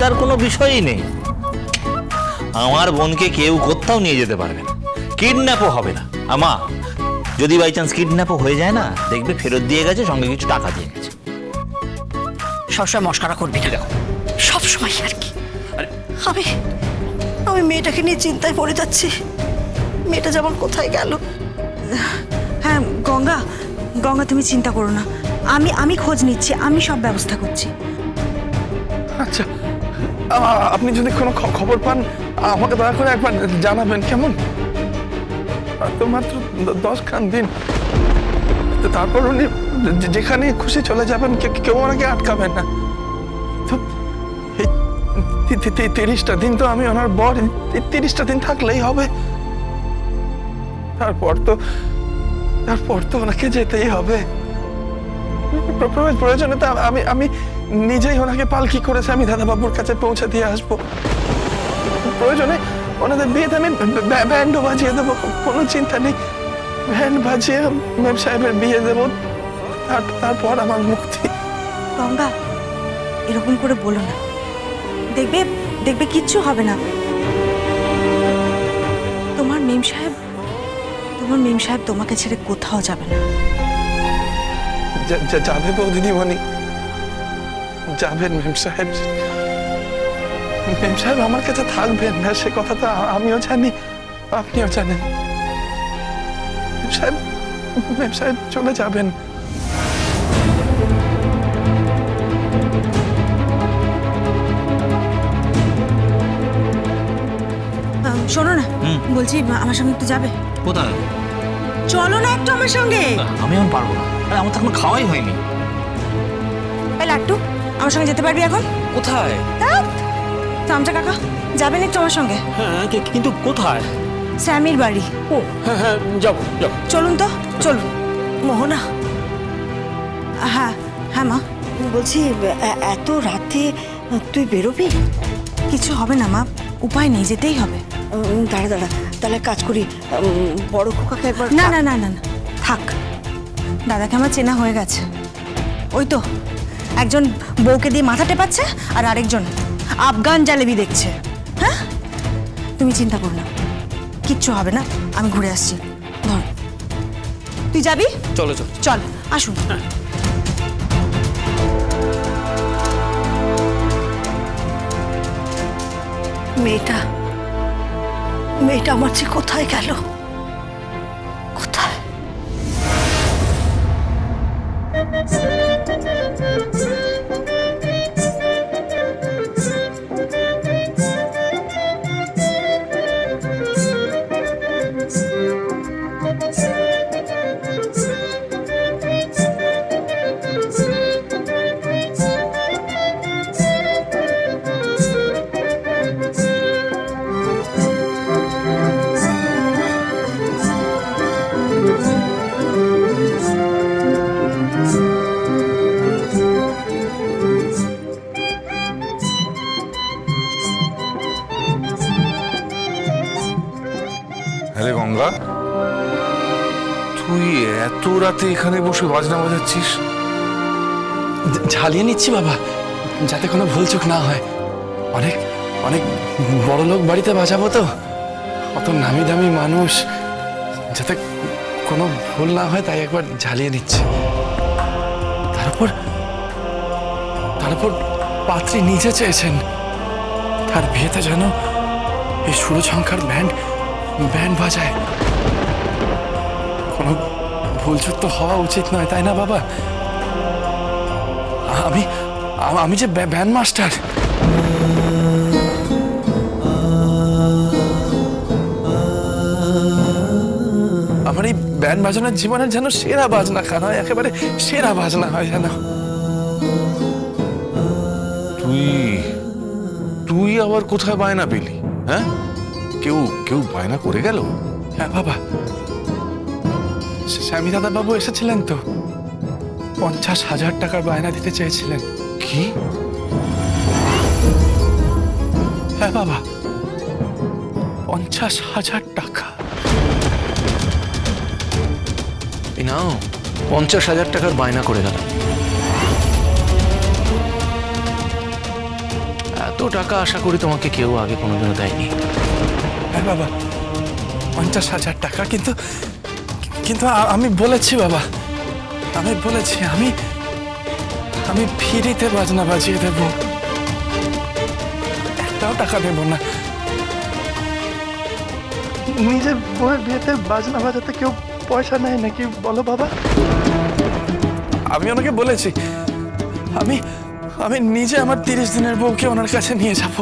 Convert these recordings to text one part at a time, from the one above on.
চিন্তার কোনো বিষয়ই নেই। আমার বোনকে কেউ কোথাও নিয়ে যেতে পারবে না, কিডন্যাপও হবে না। আমা, যদি বাই চান্স কিডন্যাপও হয়ে যায় না, দেখবে ফেরত দিয়ে গেছে, সঙ্গে কিছু টাকা দিয়ে গেছে। সবসময় মস্করা করবি না, সবসময় আর কি। আমি আমি মেয়েটাকে নিয়ে চিন্তায় পড়ে যাচ্ছি। মেয়েটা যেমন কোথায় গেল। হ্যাঁ গঙ্গা, গঙ্গা তুমি চিন্তা করো না, আমি খোঁজ নিচ্ছি, আমি সব ব্যবস্থা করছি। আচ্ছা, আপনি যদি কোনো খবর পান আমাকে দয়া করে একবার জানাবেন, কেমন? আর তো মাত্র 10 খান দিন, তো তারপর উনি যেখানে খুশি চলে যাবেন, কেউ ওনাকে আটকাবেন না। তো 30টা দিন তো আমি ওনার বর, 30টা দিন থাকলেই হবে। তারপর তো ওনাকে যেতেই হবে। প্রয়োজনে তো আমি নিজেই ওনাকে পালকি করেছে আমি দাদাবাবুর কাছে পৌঁছে দিয়ে আসবো। প্রয়োজনে ওনাদের বিয়েতে আমি ব্যান্ডও বাজিয়ে দেবো, কোনো চিন্তা নেই। ব্যান্ড বাজিয়ে মেম সাহেবের বিয়ে দেবো, তারপর আমার মুক্তি। গঙ্গা, এরকম করে বলো না, দেখবে দেখবে কিচ্ছু হবে না। তোমার মেম সাহেব তোমাকে ছেড়ে কোথাও যাবে না। যাবে বৌদিদিমণি, যাবেন মেম সাহেব। মেম সাহেব আমার কাছে থাকবেন না, সে কথা তো আমিও জানি, আপনিও জানেন। মেম সাহেব চলে যাবেন। শোনো না, বলছি আমার সঙ্গে একটু যাবে? কোথায়? চলো না একটু আমার সঙ্গে। আমি এখন পারবো না, আরে আমার তো এখন খাওয়াই হয়নি। এই লাট্টু, আমার সঙ্গে যেতে পারবি এখন? কোথায়? চামচা কাকা, যাবেন একটু আমার সঙ্গে? হ্যাঁ, কিন্তু কোথায়? স্যামির বাড়ি। ও হ্যাঁ হ্যাঁ, যাবো যাবো। চলুন তো, চলুন। মোহনা, হ্যাঁ হ্যাঁ মা, বলছি এত রাতে তুই বেরোবি? কিছু হবে না মা, উপায় নেই, যেতেই হবে। দাঁড়া, তাহলে কাজ করি, বড় খোকাকে একবার। না না না না না, থাক, দাদাকে আমার চেনা হয়ে গেছে। ওই তো একজন বউকে দিয়ে মাথা টেপাচ্ছে আর আরেকজন আফগান জালেবি দেখছে। হ্যাঁ, তুমি চিন্তা করো না, কিচ্ছু হবে না, আমি ঘুরে আসছি। ধর, তুই যাবি? চলো চলো। চল, আসুন। মেয়েটা আমার যে কোথায় গেল, কোথায়? আরে গঙ্গা, তুই এত রাতে এখানে বসে বাজনা বাজাচ্ছিস? ঝালিয়ে নিচ্ছি বাবা, যাতে কোনো ভুলচুক না হয়। অনেক অনেক বড় লোক বাড়িতে বাজাবো তো, অত নামি দামি মানুষ, যাতে কোনো ভুল না হয় তাই একবার ঝালিয়ে নিচ্ছি। তারপর পাত্রী নিজে চেয়েছেন তার বিয়েতে যেন এই সুরঝঙ্কার ব্যান্ড বাজায়। কোনো ভুলচুক তো হওয়া উচিত নয়, তাই না বাবা? আমি যে ব্যান্ড মাস্টার। আমার এই ব্যান্ড বাজানোর জীবনের যেন সেরা বাজনা খান হয়, একেবারে সেরা বাজনা হয় যেন। তুই আবার কোথায় বায়না পেলি? হ্যাঁ, কেউ বায়না করে গেল? হ্যাঁ বাবা, স্বামী দাদা বাবু এসেছিলেন তো, 50,000 টাকার বায়না দিতে চেয়েছিলেন। কি? হ্যাঁ বাবা, 50,000 টাকা। এই নাও 50,000 টাকার বায়না করে গেল। এত টাকা আশা করি তোমাকে কেউ আগে কোনোদিনও দেয়নি। হ্যাঁ বাবা, 50,000 টাকা। কিন্তু কিন্তু আমি বলেছি বাবা, আমি বলেছি আমি ফ্রিতে বাজনা বাজিয়ে দেব, একটাও টাকা দেব না। নিজের বউয়ের বিয়েতে বাজনা বাজাতে কেউ পয়সা নেয় নাকি বলো বাবা? আমি ওনাকে বলেছি আমি নিজে আমার 30 দিনের বউকে ওনার কাছে নিয়ে যাব,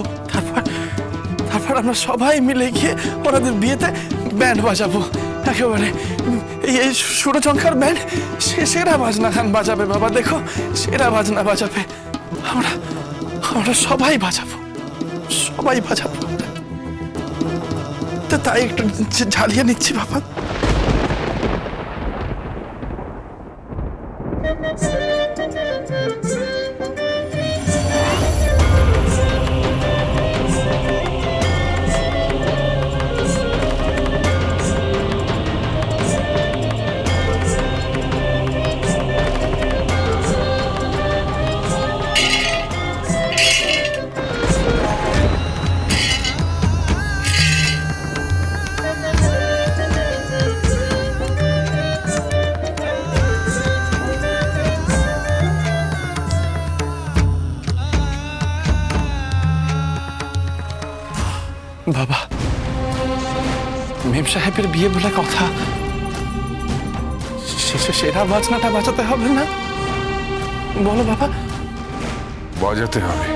তারপর আমরা সবাই মিলে গিয়ে ওনাদের বিয়েতে ব্যান্ড বাজাবো, একেবারে এই সুরচঙ্কার ব্যান্ড সেরা বাজনা গান বাজাবে বাবা। দেখো, সেরা বাজনা বাজাবে, আমরা সবাই বাজাবো, সবাই বাজাবো। তো তাই একটু ঝালিয়ে নিচ্ছি বাবা। বাবা, মেম সাহেবের বিয়ে বলে কথা, শেষে সেরা বাজনাটা বাজাতে হবে না? বলো বাবা। বাজাতে হবে,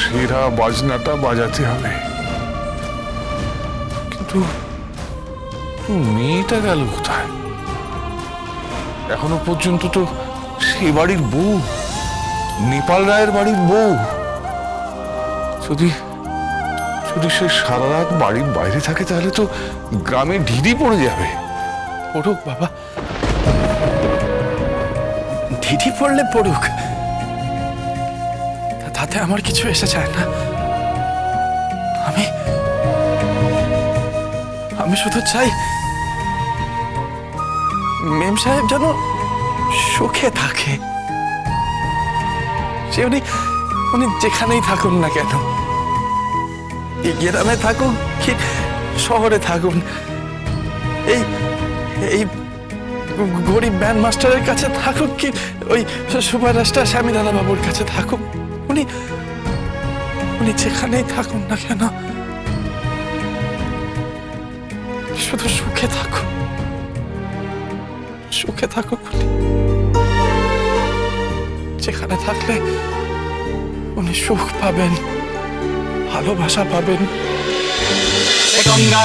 সেরা বাজনাটা বাজাতে হবে। কিন্তু মেয়েটা গেল কোথায়? এখনো পর্যন্ত তো সে বাড়ির বউ, নেপাল রায়ের বাড়ির বউ। যদি সে সারা রাত বাড়ির বাইরে থাকে তাহলে তো গ্রামে ঢিড়ি পড়ে যাবে। পড়ুক বাবা, ঢিঢি পড়লে পড়ুক, তাতে আমার কিছু এসে যায় না। আমি শুধু চাই মেম সাহেব যেন সুখে থাকে। সে উনি যেখানেই থাকুন না কেন, এই গ্রামে থাকুন কি শহরে থাকুন, এই গরিব ব্যান্ড মাস্টারের কাছে থাকুক কি ওই সুপারস্টার স্বামী দাদা বাবুর কাছে থাকুক, উনি যেখানেই থাকুন না কেন শুধু সুখে থাকুক, সুখে থাকুক উনি। যেখানে থাকলে উনি সুখ পাবেন, ভালোবাসা পাবেন। গঙ্গা